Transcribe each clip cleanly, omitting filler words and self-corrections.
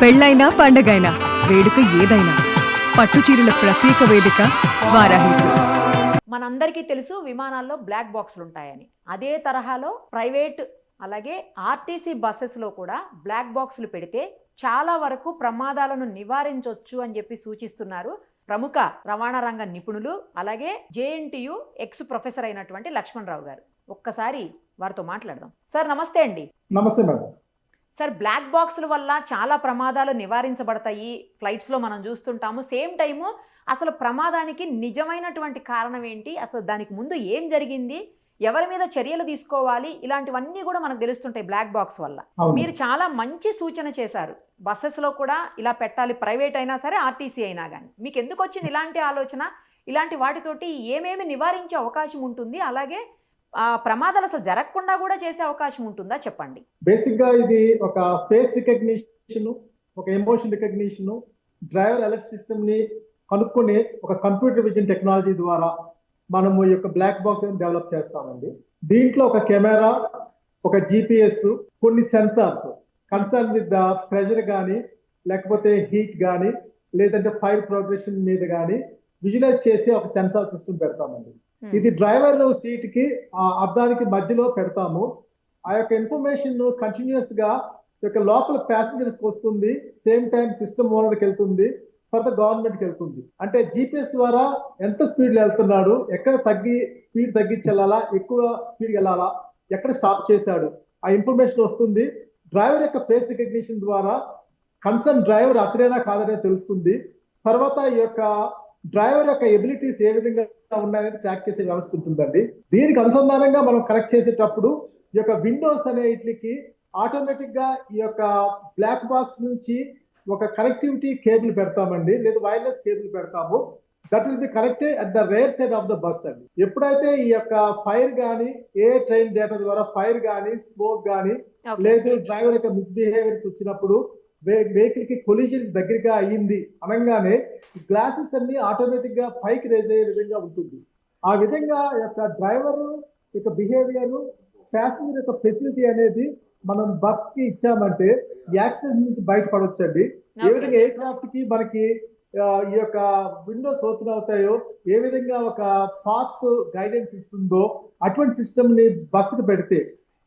పెళ్ళైనా పండగైనా వేడుక ఏదైనా పట్టుచీరల ప్రత్యేక వేదిక వారాహి సిల్క్స్. మనందరికీ తెలుసు విమానాల్లో బ్లాక్ బాక్సులు ఉంటాయని. అదే తరహాలో ప్రైవేట్ అలాగే ఆర్టీసీ బస్సెస్లో కూడా బ్లాక్ బాక్సులు పెడితే చాలా వరకు ప్రమాదాలను నివారించవచ్చు అని చెప్పి సూచిస్తున్నారు ప్రముఖ రవాణా రంగ నిపుణులు అలాగే జేఎన్టీయు ఎక్స్ ప్రొఫెసర్ అయినటువంటి లక్ష్మణ్ రావు గారు. ఒక్కసారి వారితో మాట్లాడదాం. సార్ నమస్తే అండి. నమస్తే మేడం. సార్, బ్లాక్ బాక్సుల వల్ల చాలా ప్రమాదాలు నివారించబడతాయి ఫ్లైట్స్లో మనం చూస్తుంటాము. సేమ్ టైము అసలు ప్రమాదానికి నిజమైనటువంటి కారణం ఏంటి, అసలు దానికి ముందు ఏం జరిగింది, ఎవరి మీద చర్యలు తీసుకోవాలి, ఇలాంటివన్నీ కూడా మనకు తెలుస్తుంటాయి బ్లాక్ బాక్స్ వల్ల. మీరు చాలా మంచి సూచన చేశారు. బస్సెస్లో కూడా ఇలా పెట్టాలి, ప్రైవేట్ అయినా సరే ఆర్టీసీ అయినా కానీ. మీకు ఎందుకు వచ్చింది ఇలాంటి ఆలోచన? ఇలాంటి వాటితోటి ఏమేమి నివారించే అవకాశం ఉంటుంది, అలాగే ప్రమాదాలు అసలు జరగకుండా కూడా చేసే అవకాశం ఉంటుందా చెప్పండి. బేసిక్ గా ఇది ఒక ఫేస్ రికగ్నిషన్, ఒక emotion recognition, driver alert system ని కనుక్కునే ఒక కంప్యూటర్ విజన్ టెక్నాలజీ ద్వారా మనము ఈ యొక్క బ్లాక్ బాక్స్ డెవలప్ చేస్తామండి. దీంట్లో ఒక కెమెరా, ఒక జిపిఎస్, కొన్ని sensors concern with the pressure కానీ లేకపోతే హీట్ కానీ లేదంటే ఫైర్ ప్రోగ్రెషన్ మీద కానీ విజువలైజ్ చేసి ఒక సెన్సార్ సిస్టమ్ పెడతామండి. ఇది డ్రైవర్ సీట్ కి అద్దానికి మధ్యలో పెడతాము. ఆ యొక్క ఇన్ఫర్మేషన్ కంటిన్యూస్ గా లోపల ప్యాసింజర్స్ కి వస్తుంది, సేమ్ టైం సిస్టమ్ ఓనర్కి వెళ్తుంది, తర్వాత గవర్నమెంట్కి వెళ్తుంది. అంటే జిపిఎస్ ద్వారా ఎంత స్పీడ్ వెళ్తున్నాడు, ఎక్కడ స్పీడ్ తగ్గించి వెళ్ళాలా, ఎక్కువ స్పీడ్ వెళ్ళాలా, ఎక్కడ స్టాప్ చేశాడు, ఆ ఇన్ఫర్మేషన్ వస్తుంది. డ్రైవర్ యొక్క ఫేస్ రికగ్నిషన్ ద్వారా కన్సర్న్ డ్రైవర్ అతనేనా కాదనే తెలుస్తుంది. తర్వాత ఈ యొక్క డ్రైవర్ యొక్క ఎబిలిటీస్ ఏ విధంగా ఉన్నాయని ట్రాక్ చేసే వ్యవస్థ ఉంటుందండి. దీనికి అనుసంధానంగా మనం కనెక్ట్ చేసేటప్పుడు ఈ యొక్క విండోస్ అనేటికి ఆటోమేటిక్ గా ఈ యొక్క బ్లాక్ బాక్స్ నుంచి ఒక కనెక్టివిటీ కేబుల్ పెడతామండి, లేదా వైర్లెస్ కేబుల్ పెడతాము. That will be connected at the rare side of the bus అండి. ఎప్పుడైతే ఈ యొక్క ఫైర్ కానీ ఏ ట్రైన్ డేటా ద్వారా ఫైర్ కానీ స్మోక్ కానీ లేదు డ్రైవర్ యొక్క మిస్బిహేవియర్స్ వచ్చినప్పుడు వెహికల్ కి కొలిజన్ దగ్గరగా అయ్యింది అనగానే గ్లాసెస్ అన్ని ఆటోమేటిక్ గా పైకి రేజ్ అయ్యే విధంగా ఉంటుంది. ఆ విధంగా యొక్క డ్రైవర్ యొక్క బిహేవియర్, ప్యాసింజర్ యొక్క ఫెసిలిటీ అనేది మనం బస్ కి ఇచ్చామంటే యాక్సిడెంట్ నుంచి బయటపడొచ్చండి. ఏ విధంగా ఎయిర్ క్రాఫ్ట్ కి మనకి ఈ యొక్క విండోస్ ఓపెన్ అవుతాయో, ఏ విధంగా ఒక పాత్ గైడెన్స్ ఇస్తుందో అటువంటి సిస్టమ్ ని బస్ కి పెడితే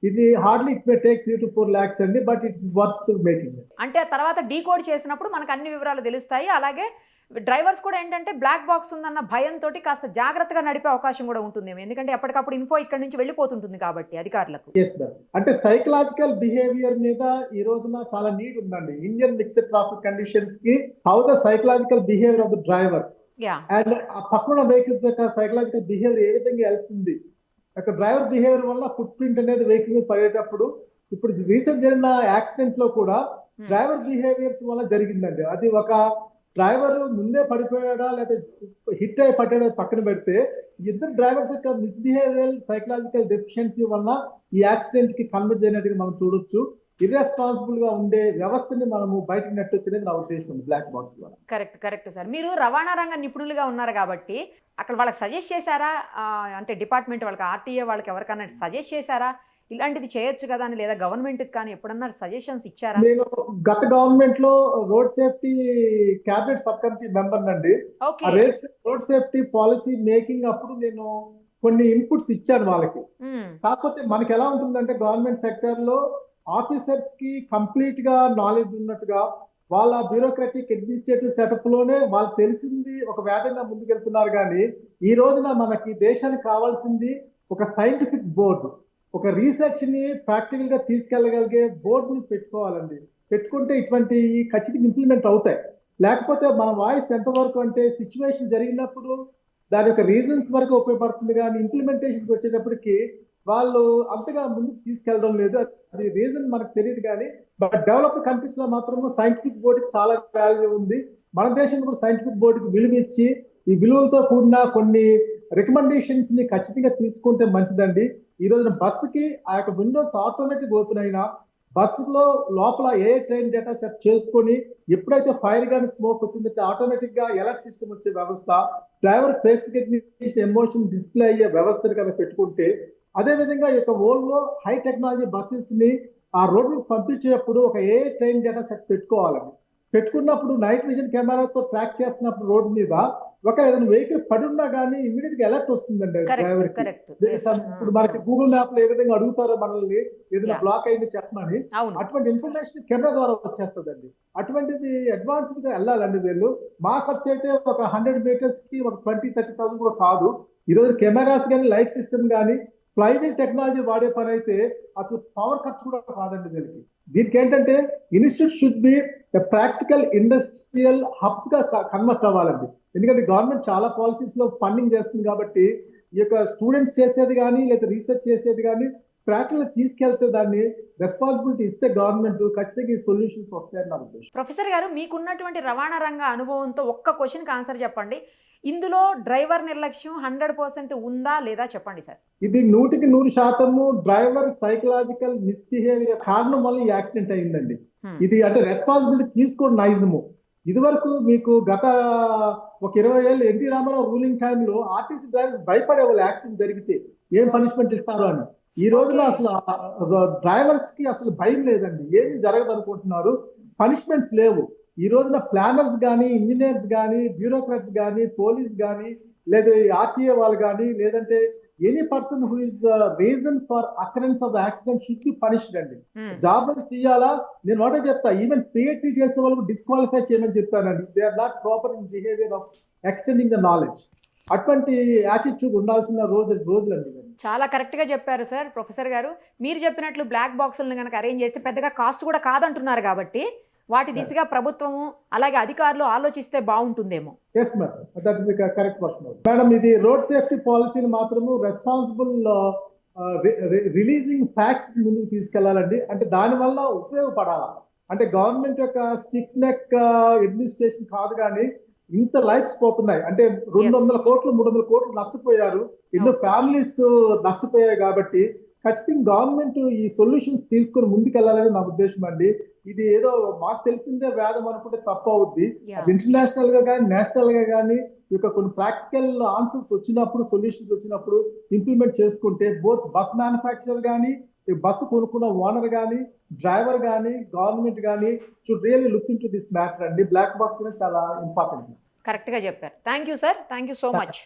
ఇది hardly it may take 3 to 4 lakhs అండి, బట్ ఇట్స్ వర్త్ మేకింగ్. అంటే తర్వాత డీకోడ్ చేసినప్పుడు మనకు అన్ని వివరాలు తెలుస్తాయి. అలాగే డ్రైవర్స్ కూడా ఏంటంటే బ్లాక్ బాక్స్ ఉందన్న భయంతో కాస్త జాగ్రత్తగా నడిపే అవకాశం కూడా ఉంటుంది, ఎందుకంటే ఎప్పటికప్పుడు ఇన్ఫో ఇక్కడ నుంచి వెళ్ళిపోతుంటుంది కాబట్టి అధికారులకు. అంటే సైకలాజికల్ బిహేవియర్ మీద ఈ రోజున చాలా నీడ్ ఉందండి. ఇండియన్ మిక్స్డ్ ట్రాఫిక్ కండిషన్స్ కి how the psychological behaviour of the driver and పక్కన వెహికల్స్ యొక్క సైకలాజికల్ బిహేవియర్ ఏ విధంగా వెళ్తుంది, ఒక డ్రైవర్ బిహేవియర్ వల్ల ఫుట్ ప్రింట్ అనేది వెహికల్ మీద పడేటప్పుడు, ఇప్పుడు రీసెంట్ జరిగిన యాక్సిడెంట్ లో కూడా డ్రైవర్ బిహేవియర్స్ వల్ల జరిగిందండి. అది ఒక డ్రైవర్ ముందే పడిపోయాడా లేదా హిట్ అయి పడ్డాడా పక్కన పెడితే, ఇద్దరు డ్రైవర్స్ యొక్క మిస్బిహేవియరల్ సైకలాజికల్ డెఫిషియన్సీ వల్ల ఈ యాక్సిడెంట్ కి కన్వర్ట్ అయినట్టుగా మనం చూడొచ్చు. ఇర్రెస్పాన్సిబుల్ గా ఉండే వ్యవస్థని మనము బయటకు నెట్టొచ్చేది నా ఉద్దేశం బ్లాక్ బాక్స్ ద్వారా. Correct sir. మీరు రవాణా రంగ నిపుణులుగా ఉన్నారు కాబట్టి అక్కడ వాళ్ళకి సజెస్ట్ చేశారా, అంటే డిపార్ట్మెంట్ వాళ్ళకి, ఆర్టీఏ వాళ్ళకి ఎవరికన్నా సజెస్ట్ చేశారా ఇలాంటిది చేయొచ్చు కదా అని, లేదా గవర్నమెంట్ కి కానీ ఎప్పుడన్నా సజెషన్స్ ఇచ్చారా? నేను గత గవర్నమెంట్ లో road safety cabinet sub committee member నండి. రోడ్ సేఫ్టీ పాలసీ మేకింగ్ అప్పుడు నేను కొన్ని ఇన్పుట్స్ ఇచ్చాను వాళ్ళకి. కాకపోతే మనకి ఎలా ఉంటుందంటే గవర్నమెంట్ సెక్టర్ లో ఆఫీసర్స్ కి కంప్లీట్ గా నాలెడ్జ్ ఉన్నట్టుగా వాళ్ళ బ్యూరోక్రటిక్ అడ్మినిస్ట్రేటివ్ సెటప్ లోనే వాళ్ళు తెలిసింది ఒక వేదంగా ముందుకెళ్తున్నారు. కానీ ఈ రోజున మనకి దేశానికి కావాల్సింది ఒక సైంటిఫిక్ బోర్డు, ఒక రీసెర్చ్ ని ప్రాక్టికల్ గా తీసుకెళ్లగలిగే బోర్డుని పెట్టుకోవాలండి. పెట్టుకుంటే ఇటువంటి ఖచ్చితంగా ఇంప్లిమెంట్ అవుతాయి. లేకపోతే మన వాయిస్ ఎంతవరకు అంటే సిచ్యువేషన్ జరిగినప్పుడు దాని యొక్క రీజన్స్ వరకు ఉపయోగపడుతుంది, కానీ ఇంప్లిమెంటేషన్కి వచ్చేటప్పటికి వాళ్ళు అంతగా ముందుకు తీసుకెళ్ళడం లేదు. అది రీజన్ మనకు తెలియదు. కానీ బట్ డెవలప్డ్ కంట్రీస్ లో మాత్రము సైంటిఫిక్ బోర్డుకి చాలా వాల్యూ ఉంది. మన దేశంలో కూడా సైంటిఫిక్ బోర్డుకి విలువ ఇచ్చి ఈ విలువలతో కూడిన కొన్ని రికమెండేషన్స్ ని ఖచ్చితంగా తీసుకుంటే మంచిదండి. ఈ రోజున బస్సుకి ఆ యొక్క విండోస్ ఆటోమేటిక్ ఓపెన్ అయినా బస్సులో లోపల ఏ ట్రైన్ డేటా సెట్ చేసుకొని ఎప్పుడైతే ఫైర్ కానీ స్మోక్ వచ్చిందంటే ఆటోమేటిక్ గా అలర్ట్ సిస్టమ్ వచ్చే వ్యవస్థ, driver face recognition emotion display అయ్యే వ్యవస్థను కనుక పెట్టుకుంటే, అదే విధంగా ఈ యొక్క వరల్డ్ హై టెక్నాలజీ బస్సెస్ ని ఆ రోడ్డు పంపించేటప్పుడు ఒక ఏ ట్రైన్ డేటా సెట్ పెట్టుకోవాలండి. పెట్టుకున్నప్పుడు నైట్ విజన్ కెమెరాతో ట్రాక్ చేస్తున్నప్పుడు రోడ్డు మీద ఒక ఏదైనా వెహికల్ పడి ఉన్నా కానీ ఇమీడియట్ గా అలర్ట్ వస్తుందండి డ్రైవర్ కి. ఇప్పుడు మనకి గూగుల్ మ్యాప్ లో ఏ విధంగా అడుగుతారో మనల్ని ఏదైనా బ్లాక్ అయింది చెప్పమని, అటువంటి ఇన్ఫర్మేషన్ కెమెరా ద్వారా వచ్చేస్తుందండి. అటువంటిది అడ్వాన్స్డ్ గా వెళ్ళాలండి వీళ్ళు. మా ఖర్చు అయితే ఒక 100 మీటర్స్ కి ఒక 20-30,000 కూడా కాదు. ఈ రోజు కెమెరాస్ కానీ లైట్ సిస్టమ్ కానీ ఫ్లైవీల్ టెక్నాలజీ వాడే పని అయితే అసలు పవర్ ఖర్చు కూడా కాదండి వీళ్ళకి. దీనికి ఏంటంటే institute should be practical industrial hubs గా కన్వర్ట్ అవ్వాలండి. ఎందుకంటే గవర్నమెంట్ చాలా పాలసీస్ లో ఫండింగ్ చేస్తుంది కాబట్టి ఈ యొక్క స్టూడెంట్స్ చేసేది కానీ లేదా రీసెర్చ్ చేసేది కానీ ప్రాక్టికల్ తీసుకెళ్తే దాన్ని రెస్పాన్సిబిలిటీ ఇస్తే గవర్నమెంట్ ఖచ్చితంగా ఈ సొల్యూషన్స్ వస్తాయని నా ఉద్దేశం. ప్రొఫెసర్ గారు, మీకున్నటువంటి రవాణా రంగ అనుభవంతో ఒక్క క్వశ్చన్కి ఆన్సర్ చెప్పండి. ఇందులో డ్రైవర్ నిర్లక్ష్యం 100% ఉందా లేదా చెప్పండి సార్. ఇది 100% డ్రైవర్ సైకలాజికల్ మిస్బిహేవియర్ కారణం వల్ల ఈ యాక్సిడెంట్ అయిందండి. ఇది అంటే రెస్పాన్సిబిలిటీ తీసుకోవడం నైజము. ఇది వరకు మీకు గత ఒక 20 ఏళ్ళు ఎన్టీ రామారావు రూలింగ్ టైంలో ఆర్టీసీ డ్రైవర్స్ భయపడేవాళ్ళు యాక్సిడెంట్ జరిగితే ఏం పనిష్మెంట్ ఇస్తారు అని. ఈ రోజున అసలు డ్రైవర్స్ కి అసలు భయం లేదండి, ఏమి జరగదు అనుకుంటున్నారు, పనిష్మెంట్స్ లేవు. ఈ రోజున ప్లానర్స్ కానీ, ఇంజనీర్స్ కానీ, బ్యూరోక్రాట్స్ కానీ, పోలీస్ కానీ, లేదా ఆర్టీఏ వాళ్ళు కానీ, లేదంటే any person who is reason for occurrence of accident should be punished అండి. జాబ్ తీయాలా, నేను ఒకటే చెప్తా, ఈవెన్ పిహెచ్డి చేసే వాళ్ళకు డిస్క్వాలిఫై చేయమని చెప్తానండి. They are not proper in behaviour of extending the knowledge. అటువంటి యాటిట్యూడ్ ఉండాల్సిన రోజులండి. చాలా కరెక్ట్గా చెప్పారు సార్ ప్రొఫెసర్ గారు. మీరు చెప్పినట్లు బ్లాక్ బాక్సులను కనుక అరేంజ్ చేస్తే పెద్దగా కాస్ట్ కూడా కాదంటున్నారు కాబట్టి వాటి దిశగా ప్రభుత్వము అలాగే అధికారులు ఆలోచిస్తే బాగుంటుందేమో. Yes madam, that is correct question madam. ఇది రోడ్ సేఫ్టీ పాలసీని మాత్రము రెస్పాన్సిబుల్ రిలీజింగ్ ఫ్యాక్ట్స్ ముందుకు తీసుకెళ్లాలండి. అంటే దానివల్ల ఉపయోగపడాలా, అంటే గవర్నమెంట్ యొక్క స్టిక్ నెక్ అడ్మినిస్ట్రేషన్ కాదు కానీ ఇంత లైఫ్స్ పోతున్నాయి. అంటే 200 కోట్లు 300 కోట్లు నష్టపోయారు, ఎన్నో ఫ్యామిలీస్ నష్టపోయాయి. కాబట్టి ఖచ్చితంగా గవర్నమెంట్ ఈ సొల్యూషన్స్ తీసుకుని ముందుకెళ్లాలని నా ఉద్దేశం అండి. ఇది ఏదో మాకు తెలిసిందే వేదం అనుకుంటే తప్పు అవుద్ది. ఇంటర్నేషనల్ గా కానీ నేషనల్ గా కానీ కొన్ని ప్రాక్టికల్ ఆన్సర్స్ వచ్చినప్పుడు, సొల్యూషన్స్ వచ్చినప్పుడు ఇంప్లిమెంట్ చేసుకుంటే బోత్ బస్ మ్యానుఫ్యాక్చరర్ కానీ, బస్సు కొనుక్కున్న ఓనర్ కానీ, డ్రైవర్ కానీ, గవర్నమెంట్ కానీ should really look in to this matter అండి. బ్లాక్ బాక్స్ అనేది చాలా ఇంపార్టెంట్. కరెక్ట్గా చెప్పారు. Thank you sir, thank you so much.